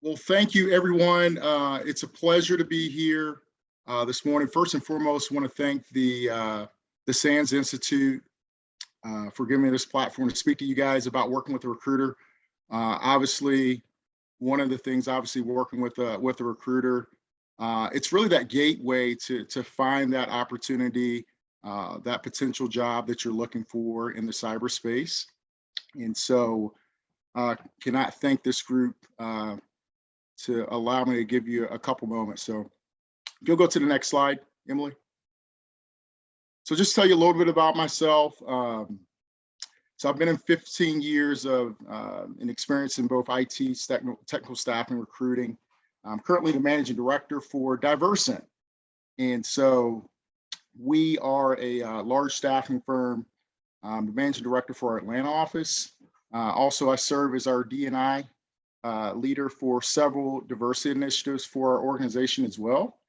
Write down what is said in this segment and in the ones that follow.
Well, thank you, everyone. It's a pleasure to be here this morning. First and foremost, I want to thank the SANS Institute for giving me this platform to speak to you guys about working with a recruiter. Obviously, one of the things, working with a recruiter, it's really that gateway to find that opportunity, that potential job that you're looking for in the cyberspace. And so, cannot thank this group to allow me to give you a couple moments. So if you'll go to the next slide, Emily. So just tell you a little bit about myself. So I've been in 15 years of an experience in both IT, technical staffing, recruiting. I'm currently the managing director for DIVERSANT. And so we are a large staffing firm. I'm the managing director for our Atlanta office. Also, I serve as our D&I leader for several diversity initiatives for our organization as well.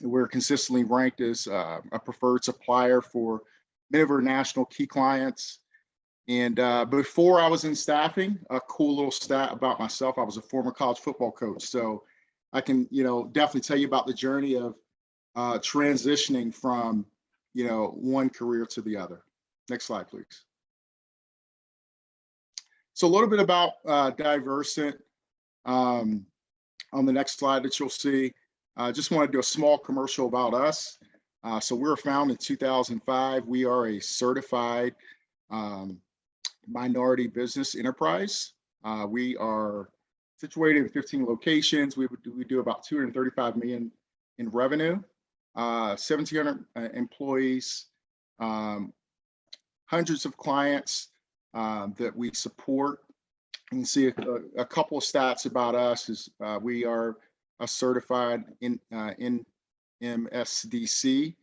We're consistently ranked as a preferred supplier for many of our national key clients. And before I was in staffing, a cool little stat about myself, I was a former college football coach. So I can, definitely tell you about the journey of transitioning from, one career to the other. Next slide, please. So a little bit about Diverseath on the next slide that you'll see. I just want to do a small commercial about us. So we were founded in 2005. We are a certified minority business enterprise. We are situated in 15 locations. We do about 235 million in revenue, 1,700 employees, hundreds of clients that we support. You can see a couple of stats about us is we are a certified in MSDC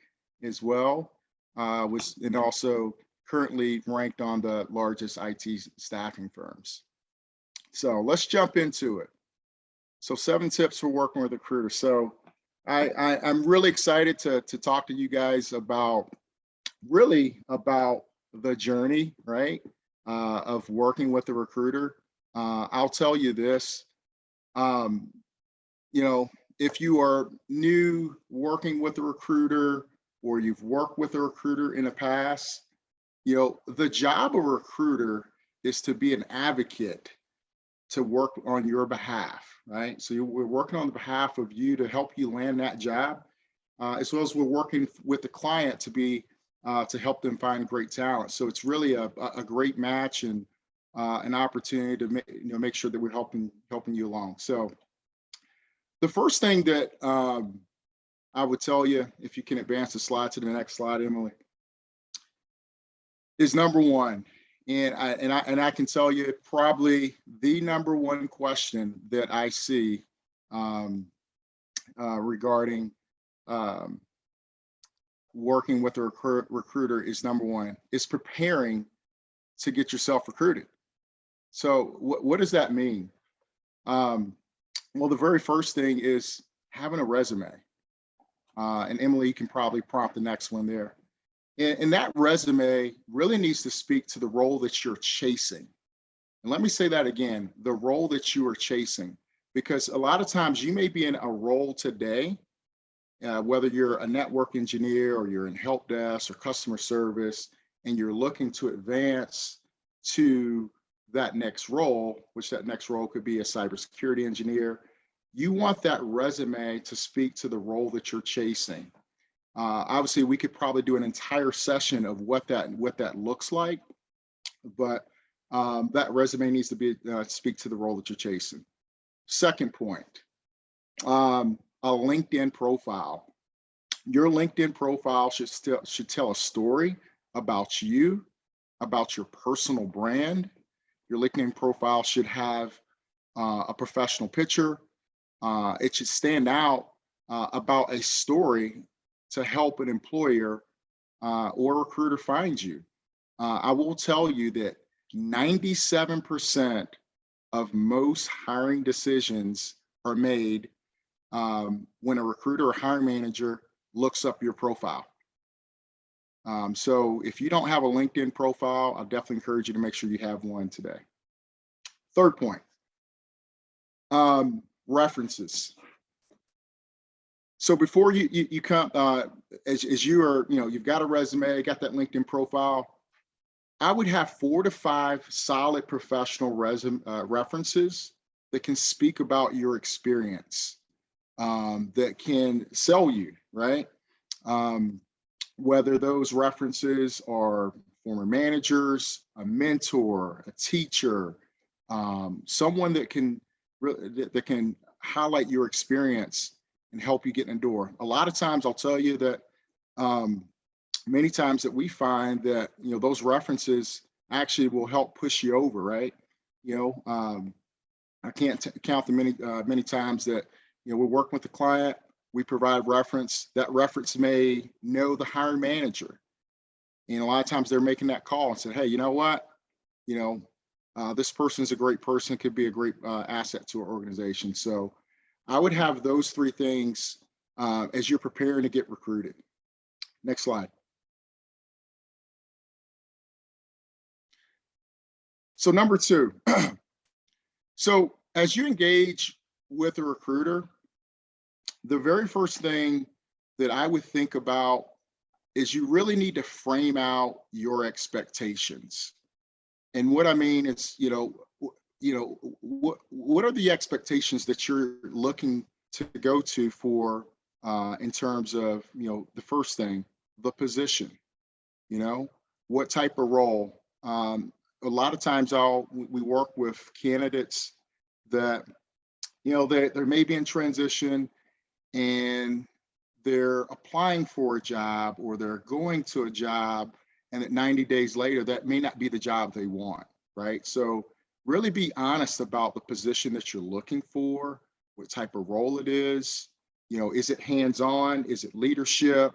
as well, and also currently ranked on the largest IT staffing firms. So let's jump into it. So 7 tips for working with a recruiter. So I'm really excited to talk to you guys about the journey, right? Of working with a recruiter. I'll tell you this, if you are new working with a recruiter or you've worked with a recruiter in the past, the job of a recruiter is to be an advocate to work on your behalf, right? So we're working on the behalf of you to help you land that job, as well as we're working with the client to help them find great talent. So it's really a great match and an opportunity to make sure that we're helping you along. So the first thing that I would tell you, if you can advance the slide to the next slide, Emily, is number one, and I can tell you probably the number one question that I see regarding working with a recruiter is number one, is preparing to get yourself recruited. So what does that mean? Well, the very first thing is having a resume. And Emily, you can probably prompt the next one there. And that resume really needs to speak to the role that you're chasing. And let me say that again, the role that you are chasing, because a lot of times you may be in a role today, whether you're a network engineer or you're in help desk or customer service, and you're looking to advance to that next role, which that next role could be a cybersecurity engineer. You want that resume to speak to the role that you're chasing. Obviously, we could probably do an entire session of what that looks like, but that resume needs to speak to the role that you're chasing. Second point, a LinkedIn profile. Your LinkedIn profile should tell a story about you, about your personal brand. Your LinkedIn profile should have a professional picture. It should stand out about a story to help an employer or recruiter find you. I will tell you that 97% of most hiring decisions are made when a recruiter or hiring manager looks up your profile. So if you don't have a LinkedIn profile, I'll definitely encourage you to make sure you have one today. Third point, References. So before you come, as you are, you've got a resume, got that LinkedIn profile, I would have 4 to 5 solid professional references that can speak about your experience, that can sell you, right? Whether those references are former managers, a mentor, a teacher, someone that can highlight your experience and help you get in the door. A lot of times I'll tell you that many times that we find that, those references actually will help push you over, right? I can't count the many times that, we're working with the client, we provide reference, that reference may know the hiring manager. And a lot of times they're making that call and say, hey, you know what? This person's a great person, could be a great asset to our organization. So I would have those 3 things as you're preparing to get recruited. Next slide. So number 2, so as you engage with a recruiter, the very first thing that I would think about is you really need to frame out your expectations. And what I mean is, what are the expectations that you're looking to go to for in terms of, the first thing, the position, what type of role. A lot of times we work with candidates that, they're maybe in transition and they're applying for a job or they're going to a job, and that 90 days later, that may not be the job they want, right? So really be honest about the position that you're looking for, what type of role it is. Is it hands-on? Is it leadership?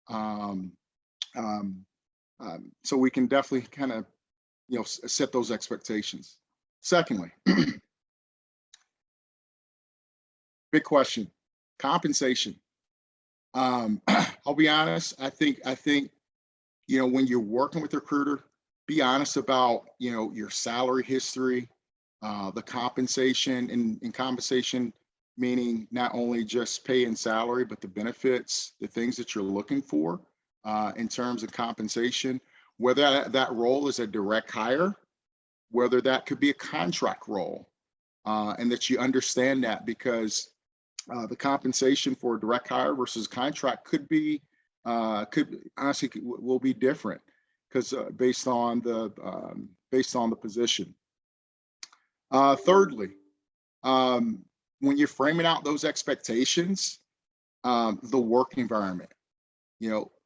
So we can definitely kind of, set those expectations. Secondly, big question, compensation. I'll be honest, I think, when you're working with a recruiter, be honest about, your salary history, the compensation, and compensation meaning not only just pay and salary, but the benefits, the things that you're looking for in terms of compensation, whether that role is a direct hire, whether that could be a contract role, and that you understand that, because the compensation for a direct hire versus contract will be different, because based on the position. Thirdly, when you're framing out those expectations, the work environment,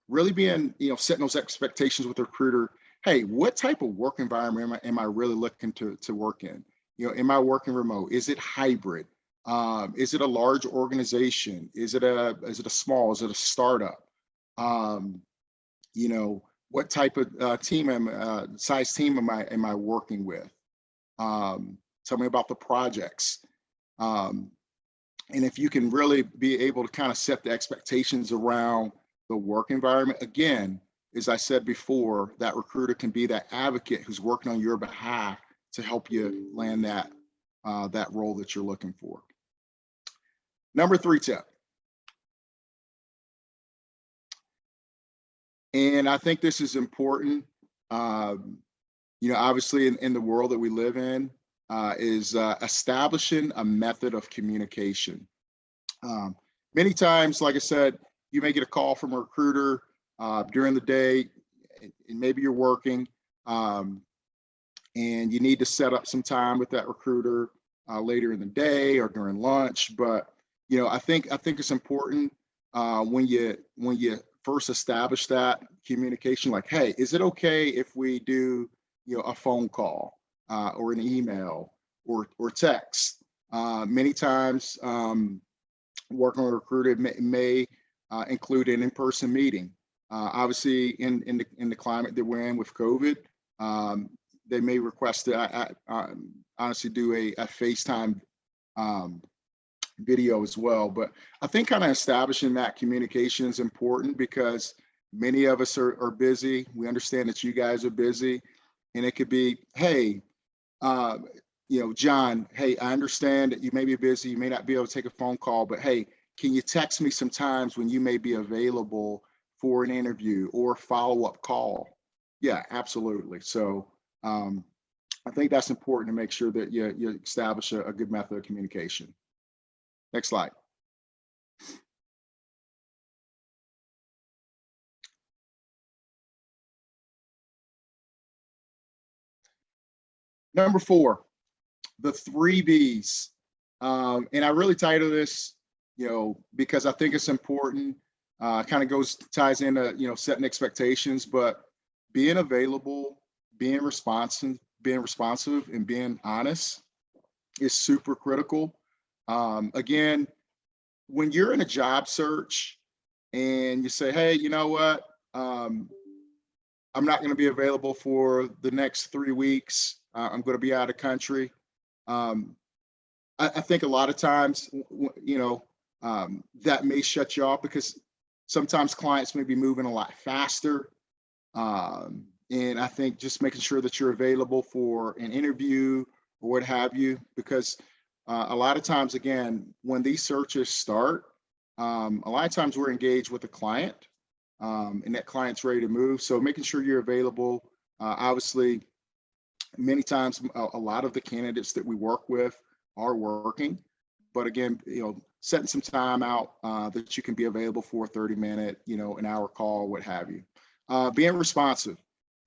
really being, setting those expectations with the recruiter. Hey, what type of work environment am I really looking to work in? Am I working remote? Is it hybrid? Is it a large organization? Is it a small? Is it a startup? What type of size team am I working with? Tell me about the projects. And if you can really be able to kind of set the expectations around the work environment, again, as I said before, that recruiter can be that advocate who's working on your behalf to help you land that role that you're looking for. Number 3 tip. And I think this is important, obviously in the world that we live in, is establishing a method of communication. Many times, like I said, you may get a call from a recruiter during the day, and maybe you're working, and you need to set up some time with that recruiter later in the day or during lunch. But I think it's important when you first establish that communication, like, hey, is it okay if we do a phone call or an email or text? Many times, working with a recruiter may include an in-person meeting. Obviously, in the climate that we're in with COVID, they may request that I honestly do a FaceTime video as well. But I think kind of establishing that communication is important, because many of us are busy. We understand that you guys are busy, and it could be, hey, John, hey, I understand that you may be busy, you may not be able to take a phone call, but hey, can you text me some times when you may be available for an interview or follow-up call? Yeah, absolutely. So I think that's important to make sure that you establish a good method of communication. Next slide. Number 4, the 3 Bs. And I really titled this, because I think it's important. Kind of ties into, setting expectations, but being available, being responsive, and being honest is super critical. Again, when you're in a job search and you say, hey, you know what? I'm not going to be available for the next 3 weeks. I'm going to be out of country. I think a lot of times, that may shut you off because sometimes clients may be moving a lot faster. And I think just making sure that you're available for an interview or what have you, because a lot of times, again, when these searches start, a lot of times we're engaged with a client and that client's ready to move. So making sure you're available. Obviously, many times, a lot of the candidates that we work with are working, but again, setting some time out that you can be available for a 30-minute, an hour call, what have you. Being responsive.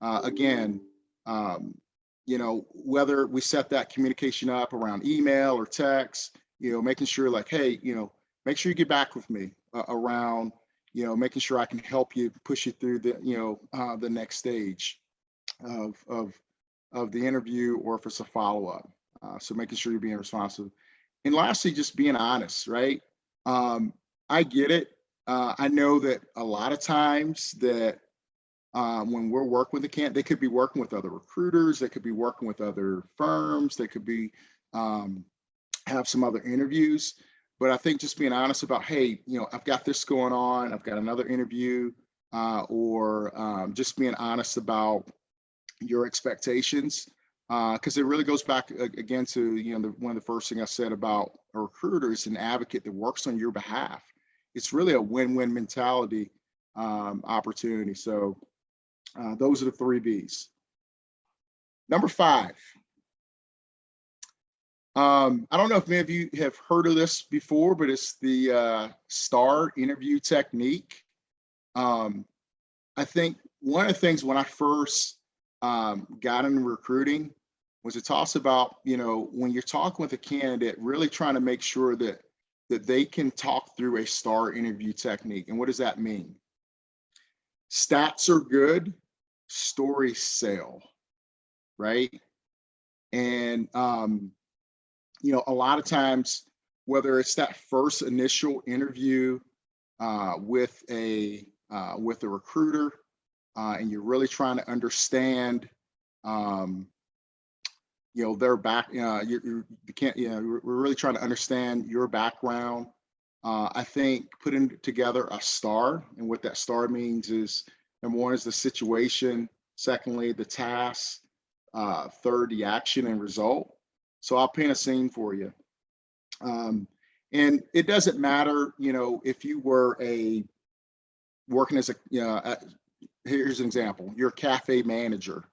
Again, whether we set that communication up around email or text, making sure like, hey, make sure you get back with me around, making sure I can help you, push you through the next stage of the interview, or if it's a follow-up. So making sure you're being responsive. And lastly, just being honest, right? I get it. I know that a lot of times that when we're working with a candidate, they could be working with other recruiters, they could be working with other firms, they could be have some other interviews. But I think just being honest about, hey, I've got this going on, I've got another interview, or just being honest about your expectations, because it really goes back again to one of the first things I said about a recruiter is an advocate that works on your behalf. It's really a win-win mentality opportunity. So those are the 3 Bs. Number 5. I don't know if many of you have heard of this before, but it's the STAR interview technique. I think one of the things when I first got into recruiting was it talks about, when you're talking with a candidate, really trying to make sure that they can talk through a STAR interview technique. And what does that mean? Stats are good, stories sell, right? And a lot of times, whether it's that first initial interview with a recruiter, and you're really trying to understand, their back. We're really trying to understand your background. I think putting together a STAR, and what that STAR means is, number 1 is the situation, secondly, the task, third, the action and result. So I'll paint a scene for you. And it doesn't matter, if you were working as here's an example. You're a cafe manager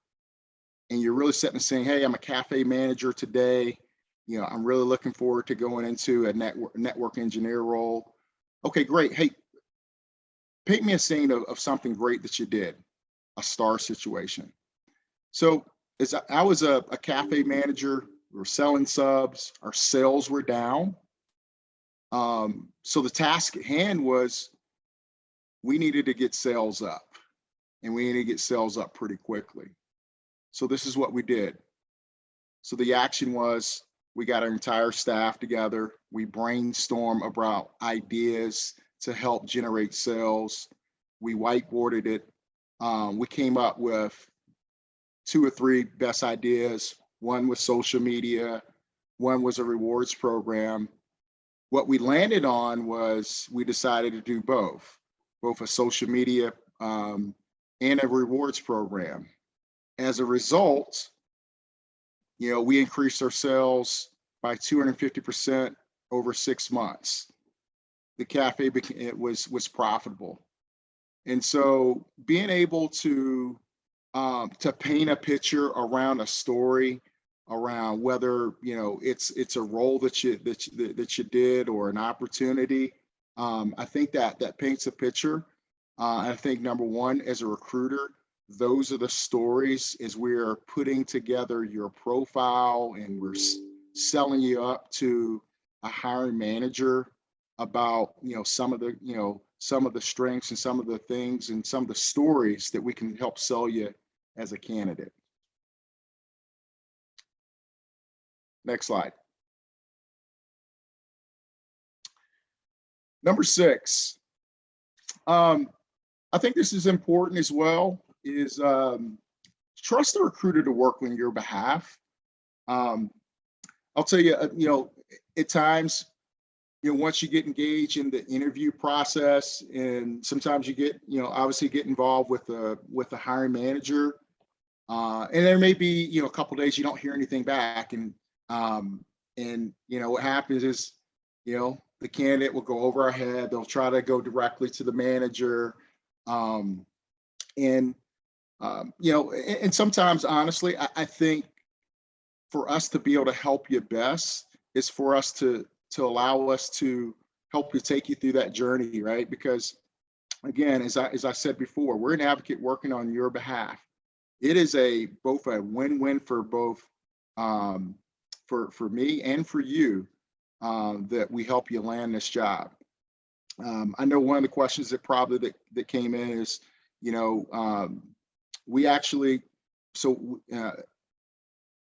and you're really setting and saying, hey, I'm a cafe manager today. I'm really looking forward to going into a network engineer role. Okay, great. Hey, paint me a scene of something great that you did, a STAR situation. So as I was a cafe manager, we were selling subs, our sales were down. So the task at hand was we needed to get sales up, and we needed to get sales up pretty quickly. So this is what we did. So the action was we got our entire staff together. We brainstormed about ideas to help generate sales. We whiteboarded it. We came up with 2 or 3 best ideas. One was social media. One was a rewards program. What we landed on was we decided to do both a social media and a rewards program. As a result, we increased our sales by 250% over 6 months. The cafe was profitable. And so being able to paint a picture around a story, around whether it's a role that you did or an opportunity, I think that paints a picture. I think number one, as a recruiter, those are the stories as we're putting together your profile and we're selling you up to a hiring manager about some of the strengths and some of the things and some of the stories that we can help sell you as a candidate. Next slide. Number 6, I think this is important as well, is trust the recruiter to work on your behalf. I'll tell you, at times, once you get engaged in the interview process, and sometimes you get, obviously get involved with the hiring manager, and there may be, a couple days you don't hear anything back, and what happens is, the candidate will go over our head. They'll try to go directly to the manager, and sometimes, honestly, I think for us to be able to help you best is for us to allow us to help you, take you through that journey, right? Because again, as I said before, we're an advocate working on your behalf. It is both a win-win for both, for me and for you, that we help you land this job. I know one of the questions that came in is, we actually,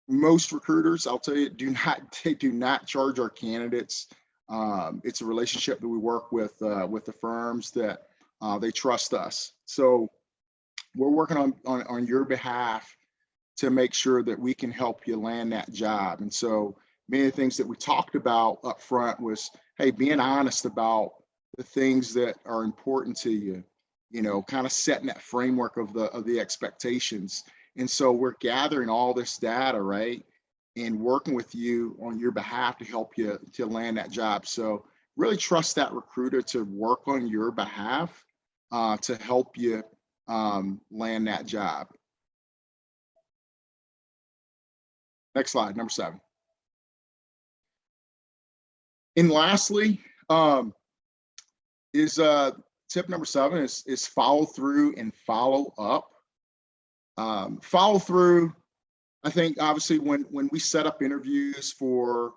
most recruiters, I'll tell you, they do not charge our candidates. It's a relationship that we work with the firms that they trust us. So we're working on your behalf to make sure that we can help you land that job. And so many of the things that we talked about up front was, hey, being honest about the things that are important to you, kind of setting that framework of the expectations. And so we're gathering all this data, right, and working with you on your behalf to help you to land that job. So really trust that recruiter to work on your behalf to help you land that job. Next slide, number 7. And lastly, is tip number 7 is follow through and follow up. Follow through, I think, obviously, when we set up interviews for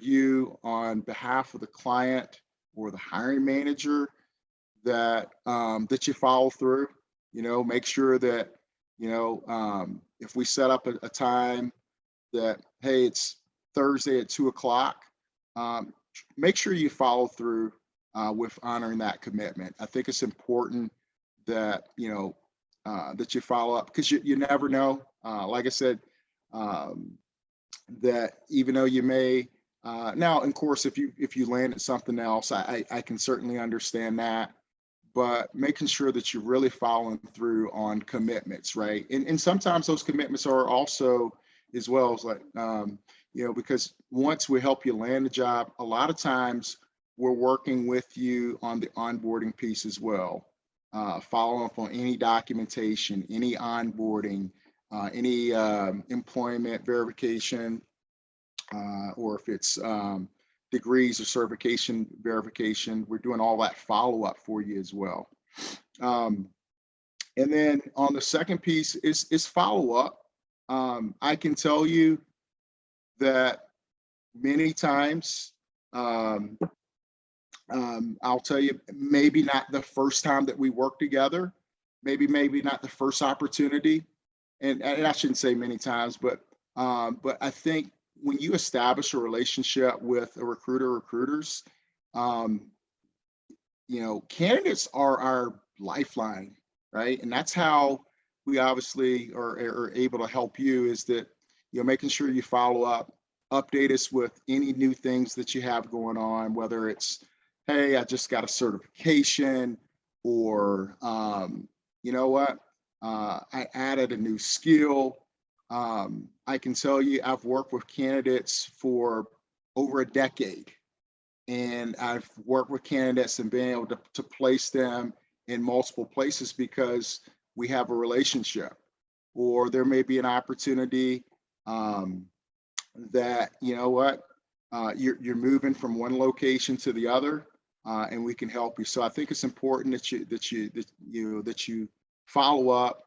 you on behalf of the client or the hiring manager, that you follow through. Make sure that if we set up a time that, hey, it's Thursday at 2:00, make sure you follow through with honoring that commitment. I think it's important that that you follow up, because you never know. Like I said, that even though you may now, of course, if you landed something else, I can certainly understand that, but making sure that you're really following through on commitments, right? And sometimes those commitments are also, as well as like, because once we help you land the job, a lot of times we're working with you on the onboarding piece as well. Follow up on any documentation, any onboarding, any employment verification, or if it's degrees or certification verification, we're doing all that follow up for you as well. And then on the second piece is follow up. I can tell you that many times, I'll tell you, maybe not the first time that we work together, maybe not the first opportunity, and I shouldn't say many times, but I think when you establish a relationship with a recruiters, candidates are our lifeline, right? And that's how we obviously are able to help you, is that making sure you follow up, update us with any new things that you have going on, whether it's, hey, I just got a certification, or I added a new skill, I can tell you, I've worked with candidates for over a decade, and I've worked with candidates and been able to place them in multiple places because we have a relationship, or there may be an opportunity that, you know what, you're moving from one location to the other, and we can help you. So I think it's important that you follow up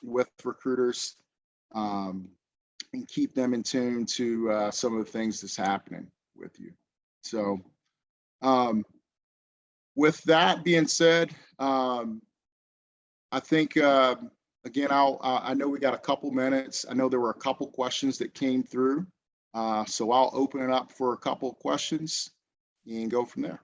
with recruiters, and keep them in tune to some of the things that's happening with you. So with that being said, I think again, I know we got a couple minutes. I know there were a couple questions that came through, so I'll open it up for a couple of questions and go from there.